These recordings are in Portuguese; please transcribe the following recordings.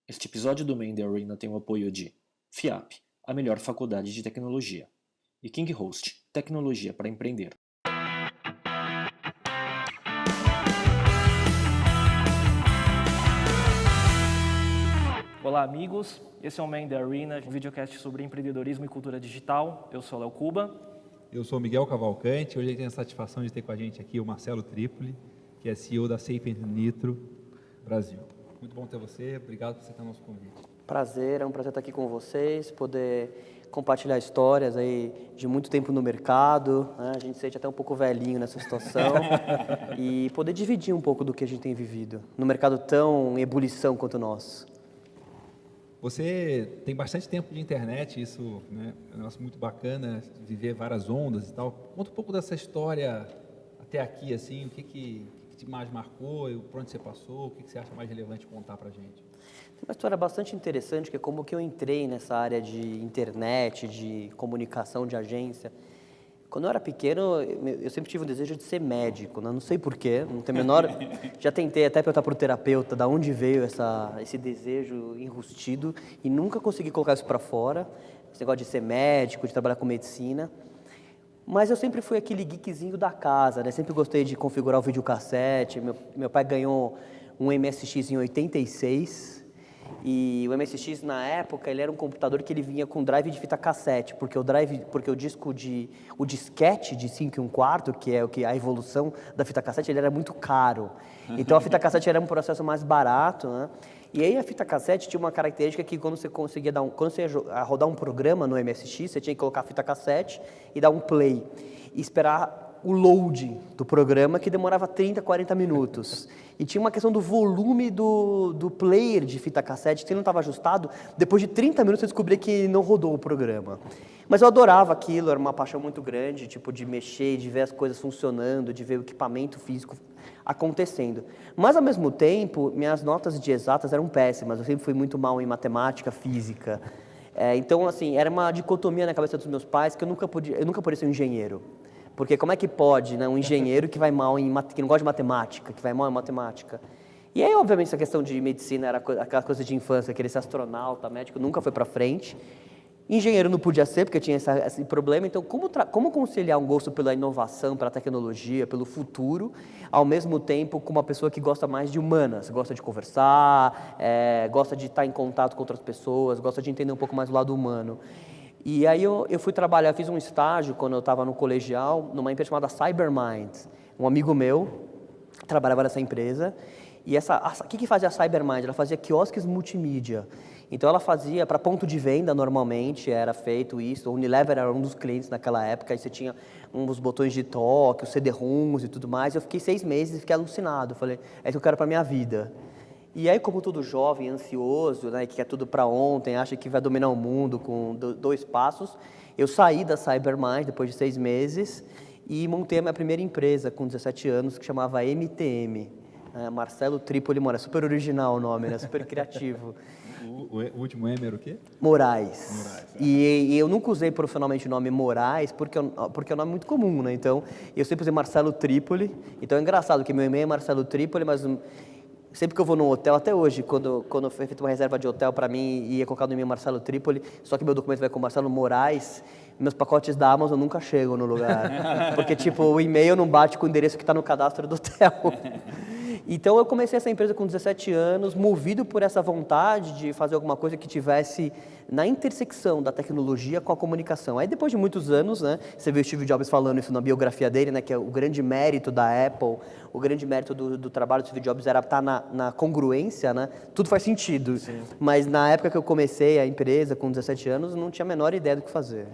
Este episódio do Main The Arena tem o apoio de FIAP, a melhor faculdade de tecnologia, e KingHost, tecnologia para empreender. Olá, amigos. Esse é o Main The Arena, um videocast sobre empreendedorismo e cultura digital. Eu sou o Léo Cuba. Eu sou o Miguel Cavalcante. Hoje a gente tem a satisfação de ter com a gente aqui o Marcelo Tripoli, que é CEO da Sapiens Nitro Brasil. Muito bom ter você. Obrigado por aceitar o nosso convite. Prazer, é um prazer estar aqui com vocês, poder compartilhar histórias aí de muito tempo no mercado, né? A gente se sente até um pouco velhinho nessa situação e poder dividir um pouco do que a gente tem vivido no mercado tão em ebulição quanto o nosso. Você tem bastante tempo de internet, isso, né, é um negócio muito bacana, viver várias ondas e tal. Conta um pouco dessa história até aqui, assim, o que te mais marcou, por onde você passou, o que você acha mais relevante contar pra gente? Tem uma história bastante interessante, que é como que eu entrei nessa área de internet, de comunicação, de agência. Quando eu era pequeno, eu sempre tive um desejo de ser médico, né? Não sei porquê, não tenho a menor... Já tentei até perguntar para o terapeuta de onde veio esse desejo enrustido e nunca consegui colocar isso para fora, esse negócio de ser médico, de trabalhar com medicina. Mas eu sempre fui aquele geekzinho da casa, né? Sempre gostei de configurar o videocassete. Meu pai ganhou um MSX em 86, e o MSX na época ele era um computador que ele vinha com drive de fita cassete, porque o disquete de 5 1/4, que é a evolução da fita cassete, ele era muito caro. Então a fita cassete era um processo mais barato, né? E aí a fita cassete tinha uma característica que quando você conseguia quando você ia rodar um programa no MSX, você tinha que colocar a fita cassete e dar um play e esperar o load do programa, que demorava 30, 40 minutos. E tinha uma questão do volume do player de fita cassete, que se não estava ajustado, depois de 30 minutos você descobria que não rodou o programa. Mas eu adorava aquilo, era uma paixão muito grande, tipo, de mexer, de ver as coisas funcionando, de ver o equipamento físico acontecendo. Mas, ao mesmo tempo, minhas notas de exatas eram péssimas, eu sempre fui muito mal em matemática, física. Então, assim, era uma dicotomia na cabeça dos meus pais que eu nunca podia ser um engenheiro. Porque como é que pode, né, um engenheiro que vai mal que não gosta de matemática, que vai mal em matemática? E aí, obviamente, essa questão de medicina era aquela coisa de infância, querer ser astronauta, médico, nunca foi para frente. Engenheiro não podia ser, porque tinha esse problema. Então, como conciliar um gosto pela inovação, pela tecnologia, pelo futuro, ao mesmo tempo com uma pessoa que gosta mais de humanas, gosta de conversar, gosta de estar em contato com outras pessoas, gosta de entender um pouco mais o lado humano. E aí eu fui trabalhar, fiz um estágio quando eu estava no colegial, numa empresa chamada Cybermind. Um amigo meu trabalhava nessa empresa. E o que fazia a Cybermind? Ela fazia quiosques multimídia. Então ela fazia para ponto de venda normalmente, era feito isso. O Unilever era um dos clientes naquela época, aí você tinha uns botões de toque, os CD-ROMs e tudo mais. Eu fiquei 6 meses e fiquei alucinado. Falei, é isso que eu quero para minha vida. E aí, como todo jovem, ansioso, né, que quer tudo para ontem, acha que vai dominar o mundo com 2 passos, eu saí da Cybermind depois de 6 meses e montei a minha primeira empresa com 17 anos, que chamava MTM. Marcelo Tripoli Moraes, super original o nome, né, super criativo. O último M era o quê? Moraes. E eu nunca usei profissionalmente o nome Moraes, porque é um nome muito comum, né? Então, eu sempre usei Marcelo Tripoli. Então, é engraçado que meu e-mail é Marcelo Tripoli, mas... Sempre que eu vou num hotel, até hoje, quando foi feita uma reserva de hotel para mim, ia colocar no e-mail Marcelo Tripoli, só que meu documento vai com Marcelo Moraes, meus pacotes da Amazon nunca chegam no lugar. Porque, tipo, o e-mail não bate com o endereço que está no cadastro do hotel. Então, eu comecei essa empresa com 17 anos, movido por essa vontade de fazer alguma coisa que tivesse na intersecção da tecnologia com a comunicação. Aí, depois de muitos anos, né, você vê o Steve Jobs falando isso na biografia dele, né, que é o grande mérito da Apple, o grande mérito do trabalho do Steve Jobs era estar na congruência, né? Tudo faz sentido. Sim. Mas na época que eu comecei a empresa, com 17 anos, não tinha a menor ideia do que fazer.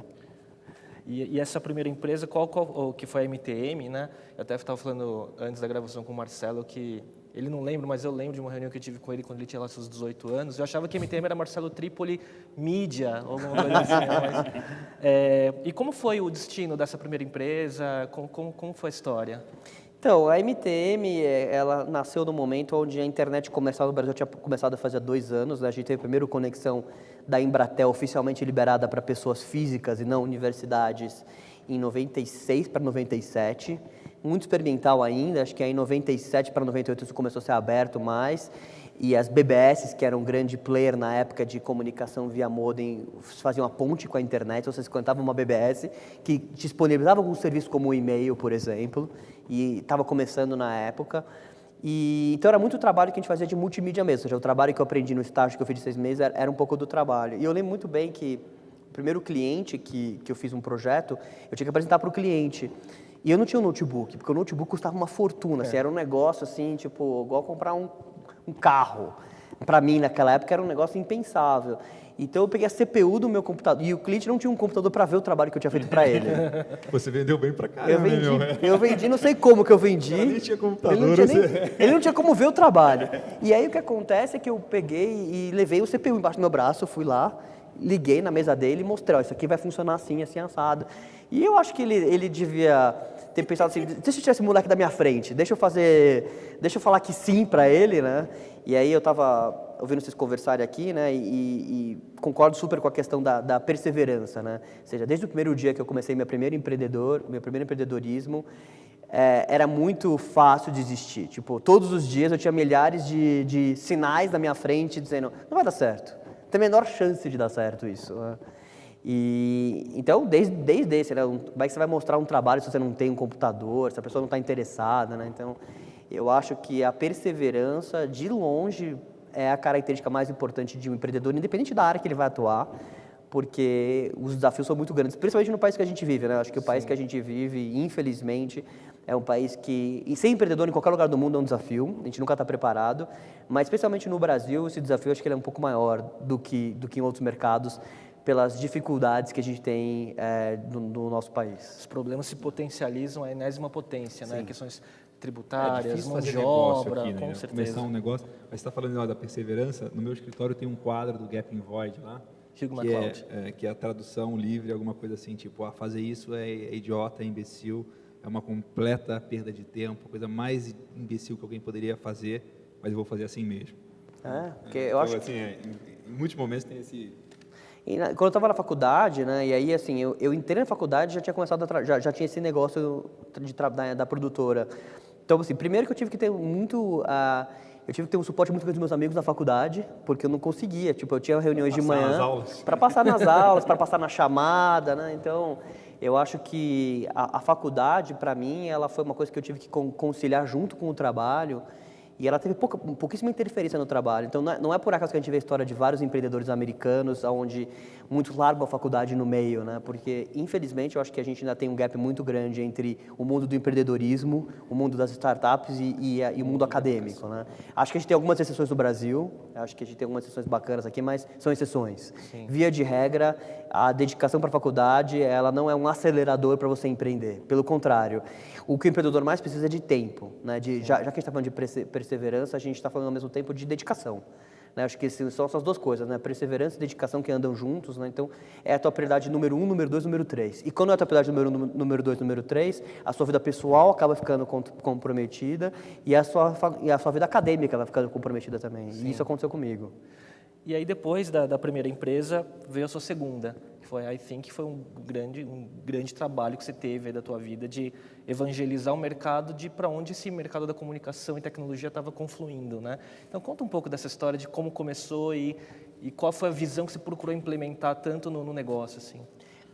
E essa primeira empresa, qual que foi a MTM, né? Eu até estava falando antes da gravação com o Marcelo que ele não lembra, mas eu lembro de uma reunião que eu tive com ele quando ele tinha lá seus 18 anos. Eu achava que a MTM era Marcelo Tripoli Mídia, alguma coisa assim. E como foi o destino dessa primeira empresa? Como foi a história? Então, a MTM, ela nasceu no momento onde a internet comercial no Brasil tinha começado a fazer 2 anos, né? A gente teve a primeira conexão da Embratel oficialmente liberada para pessoas físicas e não universidades em 96 para 97. Muito experimental ainda, acho que aí em 97 para 98 isso começou a ser aberto mais. e as BBS, que eram um grande player na época de comunicação via modem, faziam a ponte com a internet, então você cantava uma BBS que disponibilizava algum serviço como o e-mail, por exemplo, e estava começando na época. Então era muito trabalho que a gente fazia de multimídia mesmo, ou seja, o trabalho que eu aprendi no estágio que eu fiz de 6 meses era um pouco do trabalho. E eu lembro muito bem que o primeiro cliente que eu fiz um projeto, eu tinha que apresentar para o cliente. E eu não tinha um notebook, porque o notebook custava uma fortuna, assim, era um negócio assim, tipo, igual comprar um carro. Para mim, naquela época, era um negócio impensável. Então eu peguei a CPU do meu computador, e o cliente não tinha um computador para ver o trabalho que eu tinha feito para ele. Você vendeu bem pra caramba, né, meu? Eu vendi, não sei como que eu vendi. Ela nem tinha computador. Ele não tinha como ver o trabalho. E aí o que acontece é que eu peguei e levei o CPU embaixo do meu braço, fui lá, liguei na mesa dele e mostrei, ó, isso aqui vai funcionar assim, assim, assado. E eu acho que ele devia ter pensado assim, deixa eu tirar esse moleque da minha frente, deixa eu falar que sim para ele, né? E aí eu estava ouvindo vocês conversarem aqui, né? E concordo super com a questão da perseverança, né? Ou seja, desde o primeiro dia que eu comecei meu primeiro empreendedorismo, era muito fácil desistir. Tipo, todos os dias eu tinha milhares de sinais na minha frente dizendo, não vai dar certo. Tem a menor chance de dar certo isso, né? Então, desde esse, né? Como é que você vai mostrar um trabalho se você não tem um computador, se a pessoa não está interessada, né? Então, eu acho que a perseverança, de longe, é a característica mais importante de um empreendedor, independente da área que ele vai atuar, porque os desafios são muito grandes, principalmente no país que a gente vive, né? Acho que o país que a gente vive, infelizmente, é um país que... E ser empreendedor em qualquer lugar do mundo é um desafio, a gente nunca está preparado, mas especialmente no Brasil, esse desafio acho que ele é um pouco maior do que em outros mercados, pelas dificuldades que a gente tem no nosso país. Os problemas se potencializam à enésima potência, né? Questões tributárias, mão fazer de negócio obra, aqui, né? com certeza. Começar um negócio. Mas você está falando da perseverança. No meu escritório tem um quadro do Gap in Void lá, Hugh MacLeod. que é a tradução livre, alguma coisa assim, tipo, fazer isso é idiota, é imbecil, é uma completa perda de tempo, a coisa mais imbecil que alguém poderia fazer, mas eu vou fazer assim mesmo. Porque eu acho assim, em muitos momentos tem esse... Quando eu estava na faculdade, né, e aí assim, eu entrei na faculdade e já tinha começado já tinha esse negócio da produtora. Então, assim, primeiro que eu tive que ter eu tive que ter um suporte muito grande dos meus amigos na faculdade, porque eu não conseguia, tipo, eu tinha reuniões de manhã para passar nas aulas, para passar na chamada, né? Então, eu acho que a faculdade, para mim, ela foi uma coisa que eu tive que conciliar junto com o trabalho. E ela teve pouquíssima interferência no trabalho. Então, não é por acaso que a gente vê a história de vários empreendedores americanos, onde muitos largam a faculdade no meio, né? Porque, infelizmente, eu acho que a gente ainda tem um gap muito grande entre o mundo do empreendedorismo, o mundo das startups e o mundo acadêmico, né? Acho que a gente tem algumas exceções no Brasil, acho que a gente tem algumas exceções bacanas aqui, mas são exceções. Sim. Via de regra, a dedicação para a faculdade, ela não é um acelerador para você empreender. Pelo contrário, o que o empreendedor mais precisa é de tempo, né? Já que a gente está falando de perseverança, a gente está falando ao mesmo tempo de dedicação. Né? Acho que são essas duas coisas, né? Perseverança e dedicação que andam juntos, né? Então, é a tua prioridade número 1, número 2, número 3. E quando é a tua prioridade número 2, número 3, a sua vida pessoal acaba ficando comprometida e a sua vida acadêmica vai ficando comprometida também. Sim. E isso aconteceu comigo. E aí, depois da primeira empresa, veio a sua segunda, que foi a iThink, que foi um grande trabalho que você teve aí da tua vida de evangelizar o mercado de para onde esse mercado da comunicação e tecnologia estava confluindo, né? Então, conta um pouco dessa história de como começou e qual foi a visão que você procurou implementar tanto no negócio, assim.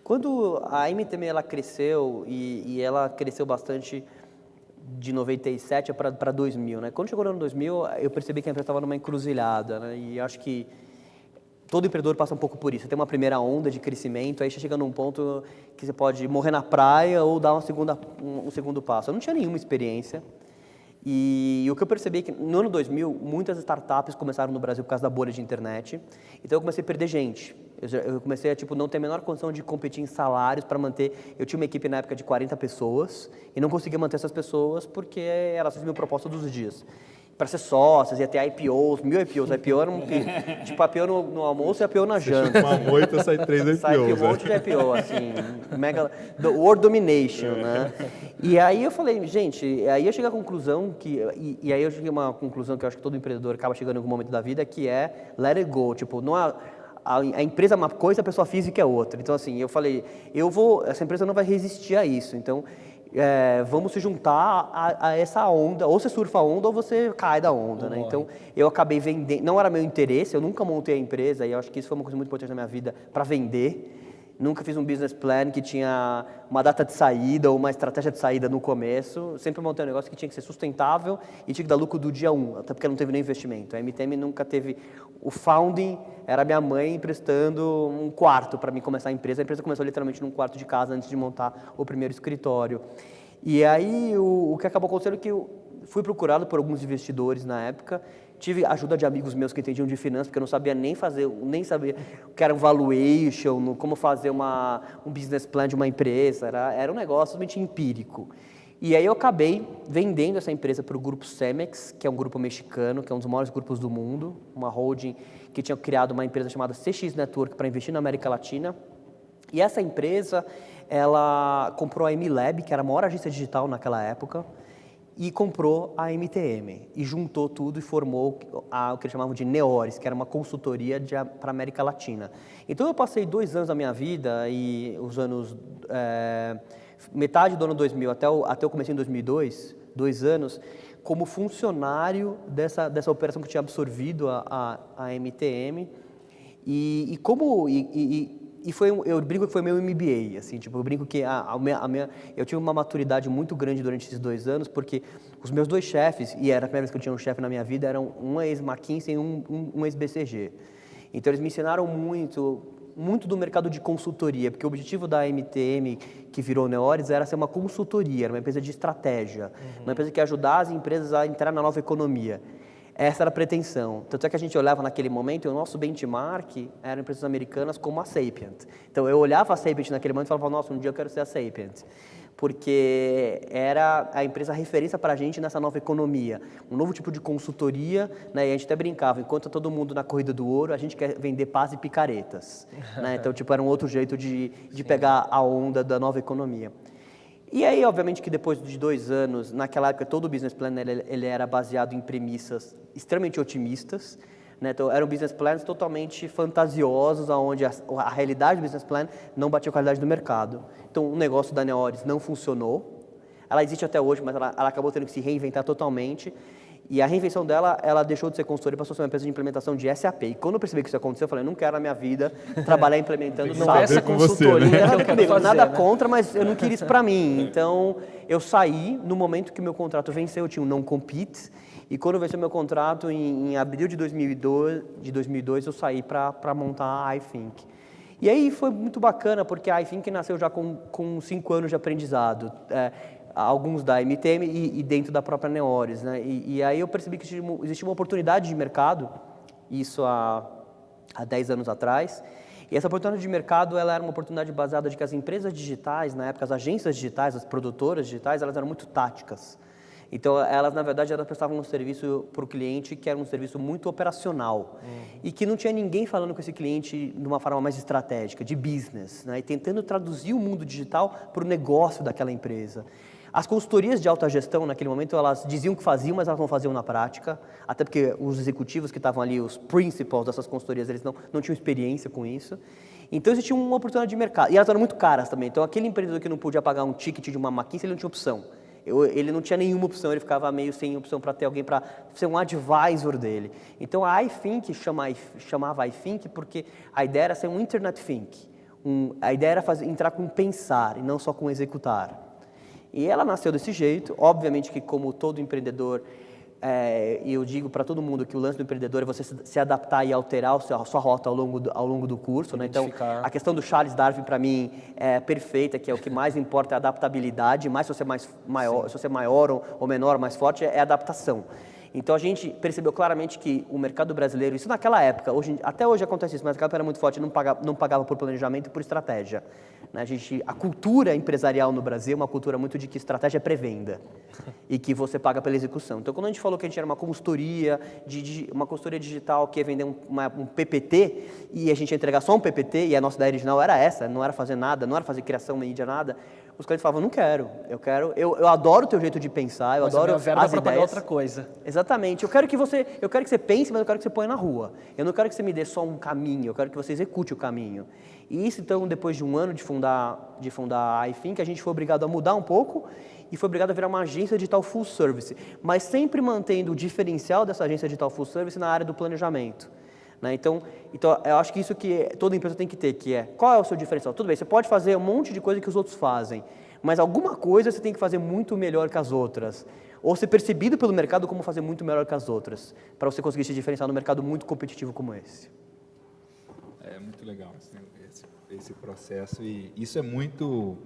Quando a MTM ela cresceu, e ela cresceu bastante de 97 para 2000, né? Quando chegou no ano 2000, eu percebi que a empresa estava numa encruzilhada, né? E acho que todo empreendedor passa um pouco por isso. Você tem uma primeira onda de crescimento, aí você chega num ponto que você pode morrer na praia ou dar um segundo passo. Eu não tinha nenhuma experiência. E o que eu percebi é que no ano 2000, muitas startups começaram no Brasil por causa da bolha de internet. Então eu comecei a perder gente. Eu comecei a não ter a menor condição de competir em salários para manter... Eu tinha uma equipe na época de 40 pessoas e não conseguia manter essas pessoas porque elas faziam proposta todos os dias. Para ser sócias, ia ter IPOs, 1000 IPOs. IPO era tipo IPO no almoço e IPO na janta. Uma moita, sai 3 IPOs. Sai um monte de IPO, assim, mega, world domination, né? E aí eu falei, gente, aí eu cheguei à conclusão e aí eu cheguei a uma conclusão que eu acho que todo empreendedor acaba chegando em algum momento da vida, que é let it go, tipo, não a empresa é uma coisa, a pessoa física é outra. Então, assim, eu falei, essa empresa não vai resistir a isso. Então, vamos se juntar a essa onda, ou você surfa a onda ou você cai da onda, né? Então, eu acabei vendendo, não era meu interesse, eu nunca montei a empresa, e eu acho que isso foi uma coisa muito importante na minha vida, para vender. Nunca fiz um business plan que tinha uma data de saída ou uma estratégia de saída no começo. Sempre montei um negócio que tinha que ser sustentável e tinha que dar lucro do dia 1, até porque não teve nem investimento. A MTM nunca teve... O founding era minha mãe emprestando um quarto para mim começar a empresa começou literalmente num quarto de casa antes de montar o primeiro escritório. E aí, o que acabou acontecendo é que eu fui procurado por alguns investidores na época. Tive ajuda de amigos meus que entendiam de finanças, porque eu não sabia nem sabia o que era um valuation, como fazer um business plan de uma empresa, era um negócio totalmente empírico. E aí eu acabei vendendo essa empresa para o grupo Cemex, que é um grupo mexicano, que é um dos maiores grupos do mundo, uma holding que tinha criado uma empresa chamada CX Network para investir na América Latina. E essa empresa, ela comprou a MLab, que era a maior agência digital naquela época, e comprou a MTM, e juntou tudo e formou o que eles chamavam de Neores, que era uma consultoria para a América Latina. Então eu passei 2 anos da minha vida, e os anos, metade do ano 2000 até o começo em 2002, 2 anos, como funcionário dessa operação que tinha absorvido a MTM, eu brinco que foi meu MBA, assim, tipo, eu brinco que eu tive uma maturidade muito grande durante esses 2 anos, porque os meus 2 chefes, e era a primeira vez que eu tinha um chefe na minha vida, eram um ex-McKinsey e um ex-BCG. Então eles me ensinaram muito do mercado de consultoria, porque o objetivo da MTM, que virou Neores, era ser uma consultoria, era uma empresa de estratégia, uma empresa que ajudava as empresas a entrar na nova economia. Essa era a pretensão. Tanto é que a gente olhava naquele momento e o nosso benchmark eram empresas americanas como a Sapient. Então eu olhava a Sapient naquele momento e falava, nossa, um dia eu quero ser a Sapient. Porque era a empresa referência para a gente nessa nova economia. Um novo tipo de consultoria, né? E a gente até brincava, enquanto todo mundo na corrida do ouro, a gente quer vender paz e picaretas. Né? Então, tipo, era um outro jeito de pegar a onda da nova economia. E aí, obviamente, que depois de 2 anos, naquela época, todo o business plan ele era baseado em premissas extremamente otimistas, né? Então, eram business plans totalmente fantasiosos, onde a realidade do business plan não batia com a realidade do mercado. Então, o negócio da Neores não funcionou. Ela existe até hoje, mas ela acabou tendo que se reinventar totalmente. E a reinvenção dela, ela deixou de ser consultoria para ser uma empresa de implementação de SAP. E quando eu percebi que isso aconteceu, eu falei, não quero na minha vida trabalhar implementando não é essa consultoria que eu quero comigo, fazer, nada né? contra, mas eu não queria isso para mim. Então, eu saí no momento que meu contrato venceu, eu tinha um non-compete. E quando venceu meu contrato, em abril de 2002 eu saí para montar a iThink. E aí foi muito bacana, porque a iThink nasceu já com 5 anos de aprendizado. Alguns da MTM e dentro da própria Neores, né? E aí eu percebi que existia uma oportunidade de mercado, isso há 10 anos atrás, e essa oportunidade de mercado, ela era uma oportunidade baseada de que as empresas digitais, na época, as agências digitais, as produtoras digitais, elas eram muito táticas. Então, elas, na verdade, elas prestavam um serviço para o cliente que era um serviço muito operacional e que não tinha ninguém falando com esse cliente de uma forma mais estratégica, de business, né? E tentando traduzir o mundo digital para o negócio daquela empresa. As consultorias de alta gestão, naquele momento, elas diziam que faziam, mas elas não faziam na prática, até porque os executivos que estavam ali, os principals dessas consultorias, eles não tinham experiência com isso. Então, existia uma oportunidade de mercado. E elas eram muito caras também. Então, aquele empreendedor que não podia pagar um ticket de uma McKinsey, ele não tinha opção. Ele não tinha nenhuma opção, ele ficava meio sem opção para ter alguém para ser um advisor dele. Então, a iThink chamava iThink porque a ideia era ser um Internet Think. A ideia era entrar com pensar e não só com executar. E ela nasceu desse jeito. Obviamente que, como todo empreendedor, eu digo para todo mundo que o lance do empreendedor é você se adaptar e alterar a sua rota ao longo do curso, né? Então, a questão do Charles Darwin, para mim, é perfeita, que é o que mais importa é a adaptabilidade, mais se você é maior ou menor, mais forte, é a adaptação. Então, a gente percebeu claramente que o mercado brasileiro, isso naquela época, até hoje acontece isso, mas naquela época era muito forte, não pagava por planejamento e por estratégia. Né? A cultura empresarial no Brasil é uma cultura muito de que estratégia é pré-venda e que você paga pela execução. Então, quando a gente falou que a gente era uma consultoria digital que ia vender um PPT e a gente ia entregar só um PPT, e a nossa ideia original era essa, não era fazer nada, não era fazer criação mídia, nada, os clientes falavam, não quero, eu adoro o teu jeito de pensar, eu Mas adoro a minha verba as para pagar ideias. outra coisa. Exatamente, eu quero que você pense, mas eu quero que você ponha na rua. Eu não quero que você me dê só um caminho, eu quero que você execute o caminho. E isso, então, depois de um ano de fundar a iThink, a gente foi obrigado a mudar um pouco e foi obrigado a virar uma agência digital full service, mas sempre mantendo o diferencial dessa agência digital full service na área do planejamento. Né? Então, eu acho que isso que toda empresa tem que ter, que é, qual é o seu diferencial? Tudo bem, você pode fazer um monte de coisa que os outros fazem, mas alguma coisa você tem que fazer muito melhor que as outras, ou ser percebido pelo mercado como fazer muito melhor que as outras, para você conseguir se diferenciar no mercado muito competitivo como esse. É muito legal esse processo, e isso é muito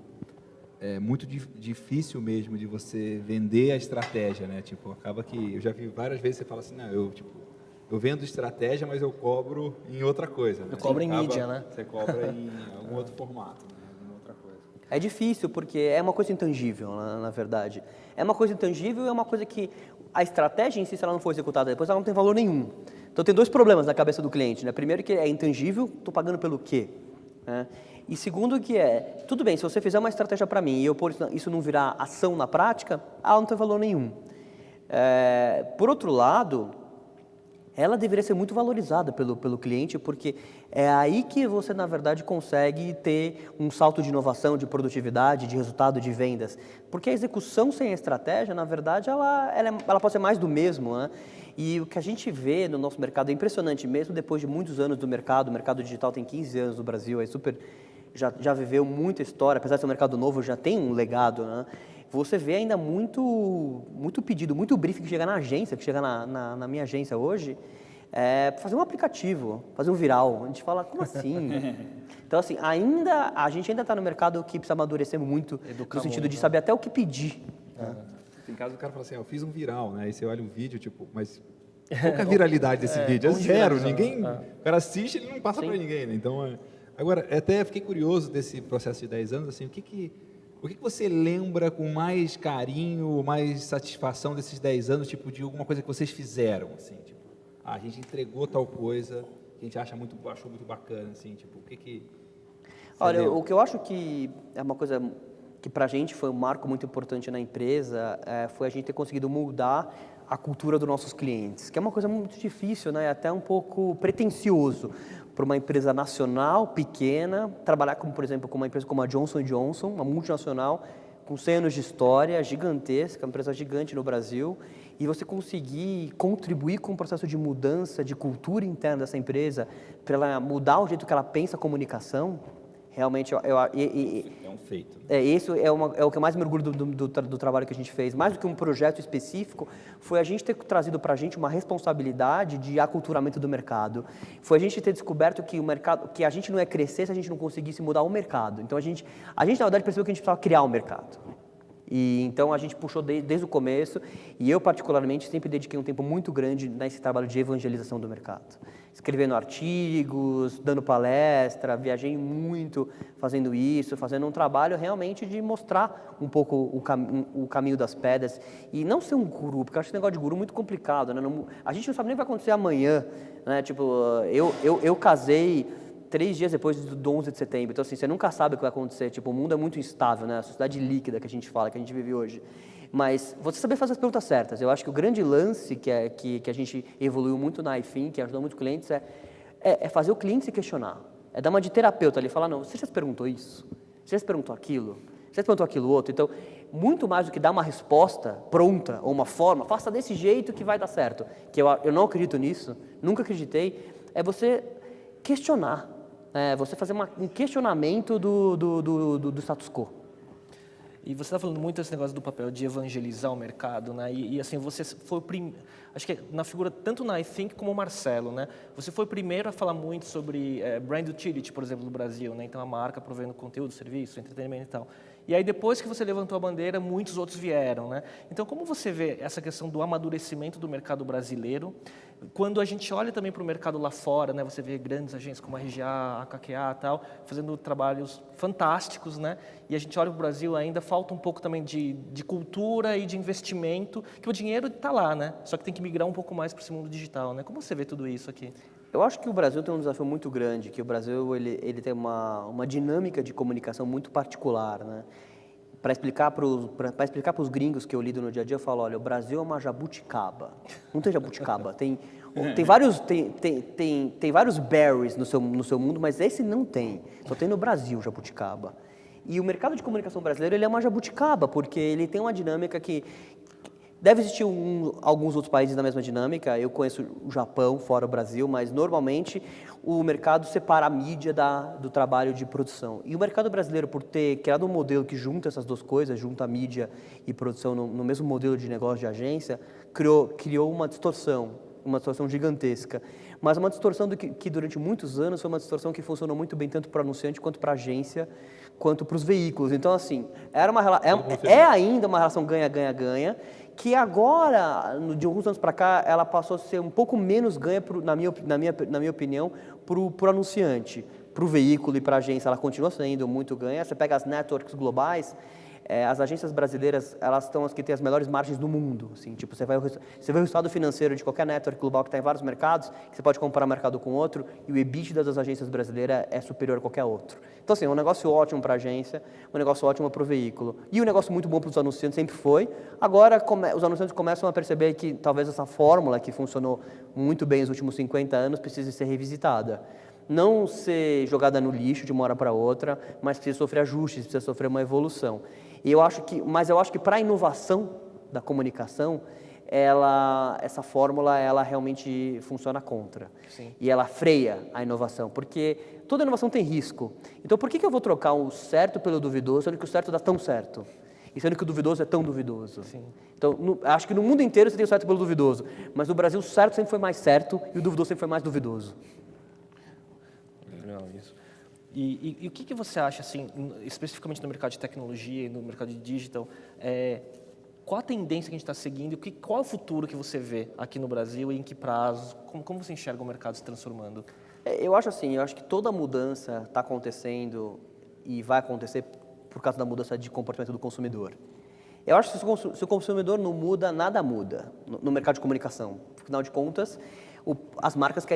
difícil mesmo de você vender a estratégia, né? Tipo, acaba que eu já vi várias vezes você fala assim, não, eu vendo estratégia, mas eu cobro em outra coisa. Né? Eu cobro em mídia, né? Você cobra em algum outro formato, né? Alguma outra coisa. É difícil, porque é uma coisa intangível, na verdade. É uma coisa intangível e é uma coisa que a estratégia em si, se ela não for executada depois, ela não tem valor nenhum. Então, tem dois problemas na cabeça do cliente, né? Primeiro, que é intangível, estou pagando pelo quê? Né? E segundo, que tudo bem, se você fizer uma estratégia para mim e eu pôr isso não virar ação na prática, ela não tem valor nenhum. Por outro lado, ela deveria ser muito valorizada pelo cliente, porque é aí que você, na verdade, consegue ter um salto de inovação, de produtividade, de resultado, de vendas. Porque a execução sem a estratégia, na verdade, ela pode ser mais do mesmo, né? E o que a gente vê no nosso mercado é impressionante, mesmo depois de muitos anos do mercado. O mercado digital tem 15 anos no Brasil, já viveu muita história, apesar de ser um mercado novo, já tem um legado, né? Você vê ainda muito pedido, muito briefing que chega na agência, que chega na minha agência hoje, fazer um aplicativo, fazer um viral. A gente fala, como assim? Então, assim, a gente ainda está no mercado que precisa amadurecer muito, no sentido de saber até o que pedir. Tem caso o cara fala assim, eu fiz um viral, né? Aí você olha um vídeo, tipo, mas qual que é a viralidade desse vídeo? É zero, ninguém... O cara assiste, ele não passa para ninguém, né? Então, agora, até fiquei curioso desse processo de 10 anos, assim, o que você lembra com mais carinho, mais satisfação desses 10 anos, tipo, de alguma coisa que vocês fizeram, assim, tipo, a gente entregou tal coisa que a gente achou muito bacana, assim, tipo, o que Olha, lembra? o que eu acho que é uma coisa que para a gente foi um marco muito importante na empresa, foi a gente ter conseguido mudar a cultura dos nossos clientes, que é uma coisa muito difícil, né? Até um pouco pretensioso para uma empresa nacional, pequena, trabalhar, por exemplo, com uma empresa como a Johnson & Johnson, uma multinacional, com 100 anos de história, gigantesca, uma empresa gigante no Brasil, e você conseguir contribuir com o processo de mudança, de cultura interna dessa empresa, para ela mudar o jeito que ela pensa a comunicação, realmente, É um feito. Isso é o que eu mais me orgulho do trabalho que a gente fez. Mais do que um projeto específico, foi a gente ter trazido para a gente uma responsabilidade de aculturamento do mercado. Foi a gente ter descoberto que o mercado, que a gente não ia crescer se a gente não conseguisse mudar o mercado. Então, a gente na verdade, percebeu que a gente precisava criar o mercado. E então a gente puxou desde o começo, e eu particularmente sempre dediquei um tempo muito grande nesse trabalho de evangelização do mercado. Escrevendo artigos, dando palestra, viajei muito fazendo isso, fazendo um trabalho realmente de mostrar um pouco o caminho das pedras e não ser um guru, porque eu acho esse negócio de guru muito complicado, né? A gente não sabe nem o que vai acontecer amanhã, né? Tipo, eu casei 3 dias depois do 11 de setembro. Então, assim, você nunca sabe o que vai acontecer. Tipo, o mundo é muito instável, né? A sociedade líquida que a gente fala, que a gente vive hoje. Mas você saber fazer as perguntas certas. Eu acho que o grande lance que a gente evoluiu muito na iFin, que ajudou muito clientes, é fazer o cliente se questionar. É dar uma de terapeuta ali, falar, não, você já se perguntou isso? Você já se perguntou aquilo? Você já se perguntou aquilo outro? Então, muito mais do que dar uma resposta pronta ou uma forma, faça desse jeito que vai dar certo. Que eu não acredito nisso, nunca acreditei. É você questionar. Você fazer um questionamento do status quo. E você está falando muito desse negócio do papel de evangelizar o mercado, né? E assim, você foi o primeiro, acho que na figura, tanto na iThink como o Marcelo, né? Você foi o primeiro a falar muito sobre brand utility, por exemplo, no Brasil, né? Então, a marca provendo conteúdo, serviço, entretenimento e tal. E aí, depois que você levantou a bandeira, muitos outros vieram, né? Então, como você vê essa questão do amadurecimento do mercado brasileiro? Quando a gente olha também para o mercado lá fora, né? Você vê grandes agências como a RGA, a KKA e tal, fazendo trabalhos fantásticos, né? E a gente olha para o Brasil, ainda falta um pouco também de cultura e de investimento, que o dinheiro está lá, né? Só que tem que migrar um pouco mais para esse mundo digital, né? Como você vê tudo isso aqui? Eu acho que o Brasil tem um desafio muito grande, que o Brasil ele tem uma dinâmica de comunicação muito particular, né? Para explicar para os gringos que eu lido no dia a dia, eu falo, olha, o Brasil é uma jabuticaba. Não tem jabuticaba, tem vários berries no seu mundo, mas esse não tem. Só tem no Brasil jabuticaba. E o mercado de comunicação brasileiro ele é uma jabuticaba, porque ele tem uma dinâmica que deve existir alguns outros países na mesma dinâmica. Eu conheço o Japão, fora o Brasil, mas normalmente o mercado separa a mídia do trabalho de produção. E o mercado brasileiro, por ter criado um modelo que junta essas duas coisas, junta a mídia e produção no mesmo modelo de negócio de agência, criou uma distorção gigantesca. Mas uma distorção que durante muitos anos foi uma distorção que funcionou muito bem tanto para o anunciante quanto para a agência, quanto para os veículos. Então, assim, é ainda uma relação ganha-ganha-ganha, que agora, de alguns anos para cá, ela passou a ser um pouco menos ganha, na minha opinião, para o anunciante. Para o veículo e para a agência, ela continua sendo muito ganha. Você pega as networks globais, as agências brasileiras, elas estão as que têm as melhores margens do mundo. Assim, tipo, você vê o resultado financeiro de qualquer network global que está em vários mercados, que você pode comparar um mercado com outro, e o EBITDA das agências brasileiras é superior a qualquer outro. Então, assim, é um negócio ótimo para a agência, um negócio ótimo para o veículo. E um negócio muito bom para os anunciantes sempre foi. Agora, os anunciantes começam a perceber que talvez essa fórmula, que funcionou muito bem nos últimos 50 anos, precise ser revisitada. Não ser jogada no lixo de uma hora para outra, mas precisa sofrer ajustes, precisa sofrer uma evolução. Mas eu acho que para a inovação da comunicação, essa fórmula ela realmente funciona contra. Sim. E ela freia a inovação, porque toda inovação tem risco. Então, por que eu vou trocar o certo pelo duvidoso, sendo que o certo dá tão certo? E sendo que o duvidoso é tão duvidoso? Sim. Então, acho que no mundo inteiro você tem o certo pelo duvidoso, mas no Brasil o certo sempre foi mais certo e o duvidoso sempre foi mais duvidoso. Legal, isso. E o que você acha, assim, especificamente no mercado de tecnologia e no mercado de digital, qual a tendência que a gente está seguindo, qual é o futuro que você vê aqui no Brasil e em que prazo? Como você enxerga o mercado se transformando? Eu acho que toda mudança está acontecendo e vai acontecer por causa da mudança de comportamento do consumidor. Eu acho que se o consumidor não muda, nada muda no mercado de comunicação. Afinal de contas, as marcas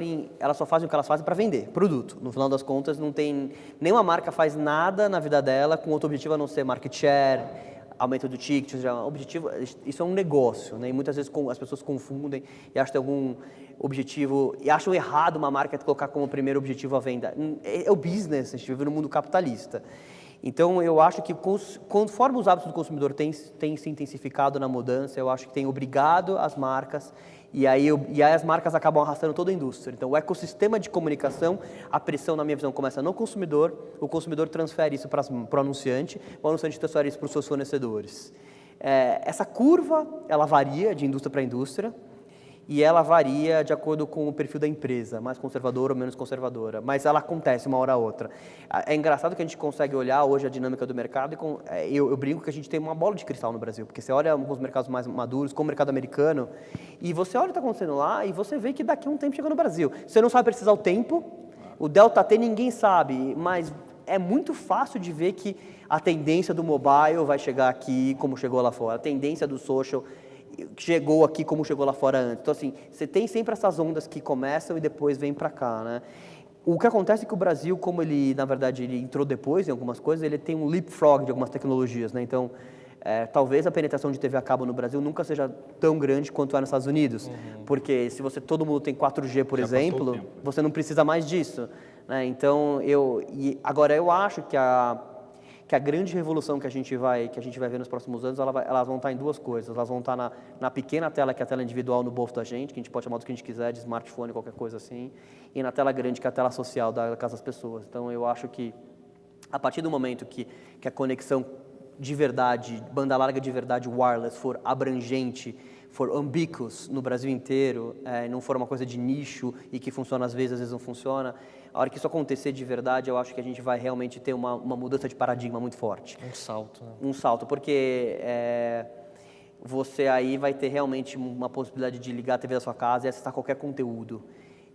elas só fazem o que elas fazem para vender produto. No final das contas, nenhuma marca faz nada na vida dela com outro objetivo a não ser market share, aumento do ticket, isso é um negócio, né? E muitas vezes as pessoas confundem e acham que tem algum objetivo, e acham errado uma marca colocar como primeiro objetivo a venda. É o business, a gente vive no mundo capitalista. Então, eu acho que conforme os hábitos do consumidor têm se intensificado na mudança, eu acho que tem obrigado as marcas, e aí as marcas acabam arrastando toda a indústria. Então, o ecossistema de comunicação, a pressão, na minha visão, começa no consumidor, o consumidor transfere isso para o anunciante transfere isso para os seus fornecedores. Essa curva, ela varia de indústria para indústria, e ela varia de acordo com o perfil da empresa, mais conservadora ou menos conservadora, mas ela acontece uma hora ou outra. É engraçado que a gente consegue olhar hoje a dinâmica do mercado e eu brinco que a gente tem uma bola de cristal no Brasil, porque você olha alguns mercados mais maduros, como o mercado americano, e você olha o que está acontecendo lá e você vê que daqui a um tempo chega no Brasil. Você não sabe precisar o tempo, o Delta T ninguém sabe, mas é muito fácil de ver que a tendência do mobile vai chegar aqui como chegou lá fora, a tendência do social chegou aqui como chegou lá fora antes. Então, assim, você tem sempre essas ondas que começam e depois vêm para cá, né? O que acontece é que o Brasil, como ele, na verdade, ele entrou depois em algumas coisas, ele tem um leapfrog de algumas tecnologias, né? Então, talvez a penetração de TV a cabo no Brasil nunca seja tão grande quanto é nos Estados Unidos, porque se todo mundo tem 4G, por exemplo, você não precisa mais disso, né? Então, agora eu acho que a grande revolução que a gente vai ver nos próximos anos, elas vão estar em duas coisas. Elas vão estar na pequena tela, que é a tela individual no bolso da gente, que a gente pode chamar do que a gente quiser, de smartphone, qualquer coisa assim, e na tela grande, que é a tela social da casa das pessoas. Então, eu acho que, a partir do momento que a conexão de verdade, banda larga de verdade, wireless, for abrangente, for ubiquitous no Brasil inteiro, não for uma coisa de nicho e que funciona às vezes não funciona, a hora que isso acontecer de verdade, eu acho que a gente vai realmente ter uma mudança de paradigma muito forte. Um salto, né? Um salto, porque você aí vai ter realmente uma possibilidade de ligar a TV da sua casa e acessar qualquer conteúdo.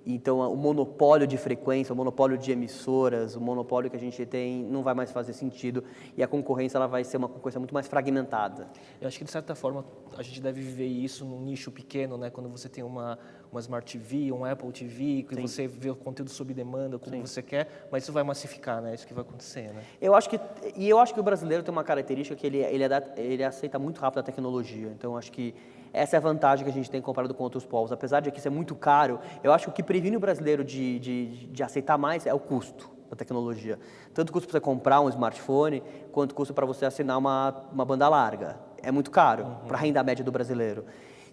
Então, o monopólio de frequência, o monopólio de emissoras, o monopólio que a gente tem não vai mais fazer sentido e a concorrência ela vai ser uma concorrência muito mais fragmentada. Eu acho que, de certa forma, a gente deve viver isso num nicho pequeno, né? Quando você tem uma uma Smart TV, um Apple TV, que você vê o conteúdo sob demanda, como você quer, mas isso vai massificar, né? Isso que vai acontecer, né? Eu acho que o brasileiro tem uma característica que ele aceita muito rápido a tecnologia. Então, acho que essa é a vantagem que a gente tem comparado com outros povos. Apesar de aqui ser muito caro, eu acho que o que previne o brasileiro de aceitar mais é o custo da tecnologia. Tanto custo para você comprar um smartphone, quanto custo para você assinar uma banda larga. É muito caro para a renda média do brasileiro.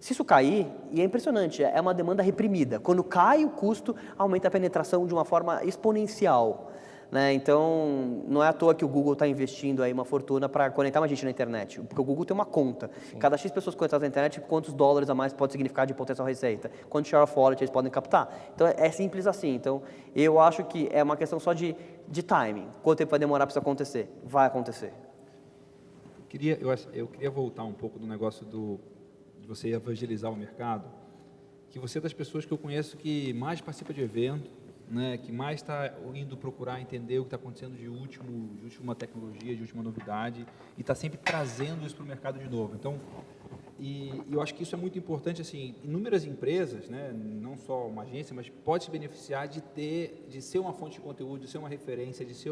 Se isso cair, e é impressionante, é uma demanda reprimida. Quando cai o custo, aumenta a penetração de uma forma exponencial. Né? Então, não é à toa que o Google está investindo aí uma fortuna para conectar uma gente na internet, porque o Google tem uma conta. Cada X pessoas conectadas na internet, quantos dólares a mais pode significar de potencial receita? Quanto share of wallet eles podem captar? Então, é simples assim. Então, eu acho que é uma questão só de timing. Quanto tempo vai demorar para isso acontecer? Vai acontecer. Eu queria voltar um pouco do negócio de você evangelizar o mercado, que você é das pessoas que eu conheço que mais participa de evento, né, que mais está indo procurar entender o que está acontecendo de última tecnologia, de última novidade, e está sempre trazendo isso para o mercado de novo. Então, eu acho que isso é muito importante, assim, inúmeras empresas, né, não só uma agência, mas pode se beneficiar de ser uma fonte de conteúdo, de ser uma referência, de ser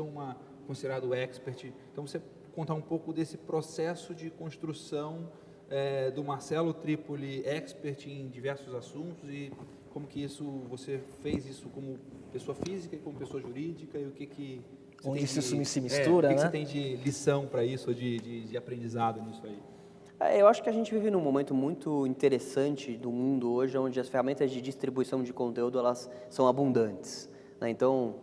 considerado expert. Então, você contar um pouco desse processo de construção do Marcelo Tripoli, expert em diversos assuntos, e como que você fez isso como pessoa física e como pessoa jurídica, e o que onde isso se mistura, né? O que né? você tem de lição para isso, ou de aprendizado nisso aí? Eu acho que a gente vive num momento muito interessante do mundo hoje, onde as ferramentas de distribuição de conteúdo elas são abundantes. Né? Então,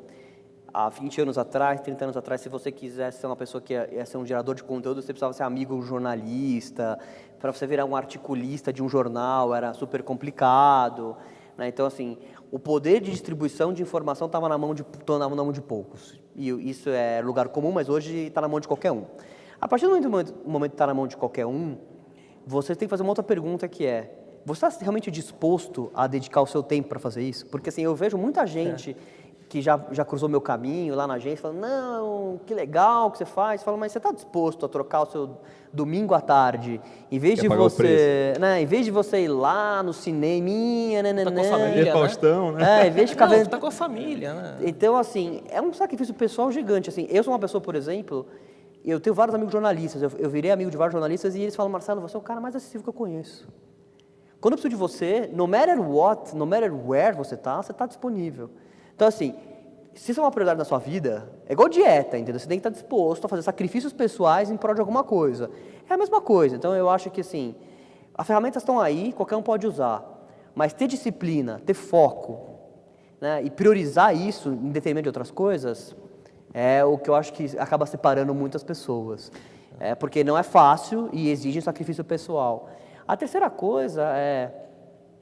há 20 anos atrás, 30 anos atrás, se você quisesse ser uma pessoa que ia ser um gerador de conteúdo, você precisava ser amigo de um jornalista. Para você virar um articulista de um jornal era super complicado. Né? Então, assim, o poder de distribuição de informação estava na mão de poucos. E isso é lugar comum, mas hoje está na mão de qualquer um. A partir do momento que está na mão de qualquer um, você tem que fazer uma outra pergunta que é: você está realmente disposto a dedicar o seu tempo para fazer isso? Porque assim, eu vejo muita gente que já cruzou meu caminho lá na agência, falando, não, que legal que você faz. Fala, mas você está disposto a trocar o seu domingo à tarde, em vez de você ir lá no cineminha, Tá com a família, Faustão, né? Em vez de ficar Não, vendo... tá com a família, né? Então, assim, é um sacrifício pessoal gigante. Assim, eu sou uma pessoa, por exemplo, eu tenho vários amigos jornalistas, eu virei amigo de vários jornalistas e eles falam, Marcelo, você é o cara mais acessível que eu conheço. Quando eu preciso de você, no matter what, no matter where você está disponível. Então, assim, se isso é uma prioridade na sua vida, é igual dieta, entendeu? Você tem que estar disposto a fazer sacrifícios pessoais em prol de alguma coisa. É a mesma coisa. Então, eu acho que, assim, as ferramentas estão aí, qualquer um pode usar. Mas ter disciplina, ter foco, né, e priorizar isso em detrimento de outras coisas, é o que eu acho que acaba separando muitas pessoas. Porque não é fácil e exige sacrifício pessoal. A terceira coisa é,